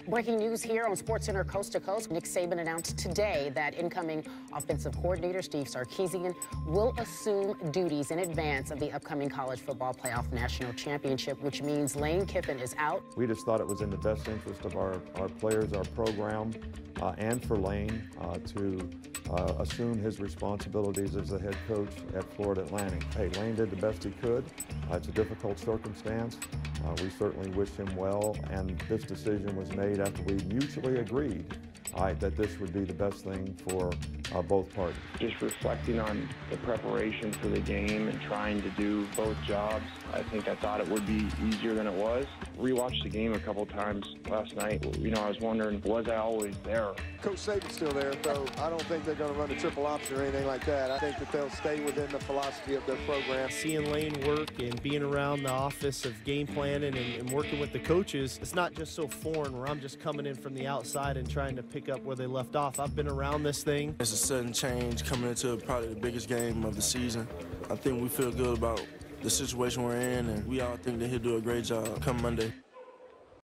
Breaking news here on SportsCenter Coast to Coast. Nick Saban announced today that incoming offensive coordinator Steve Sarkisian will assume duties in advance of the upcoming College Football Playoff National Championship, which means Lane Kiffin is out. We just thought it was in the best interest of our players, our program, and for Lane to assume his responsibilities as the head coach at Florida Atlantic. Hey, Lane did the best he could. It's a difficult circumstance. We certainly wish him well, and this decision was made after we mutually agreed that this would be the best thing for both parties. Just reflecting on the preparation for the game and trying to do both jobs, I thought it would be easier than it was. Rewatched the game a couple times last night. I was wondering, was I always there? Coach Saban's still there, so I don't think they're going to run a triple option or anything like that. I think that they'll stay within the philosophy of their program. Seeing Lane work and being around the office of game planning and working with the coaches, it's not just so foreign where I'm just coming in from the outside and trying to pick up where they left off. I've been around this thing. It's a sudden change coming into probably the biggest game of the season. I think we feel good about the situation we're in, and we all think that he'll do a great job come Monday.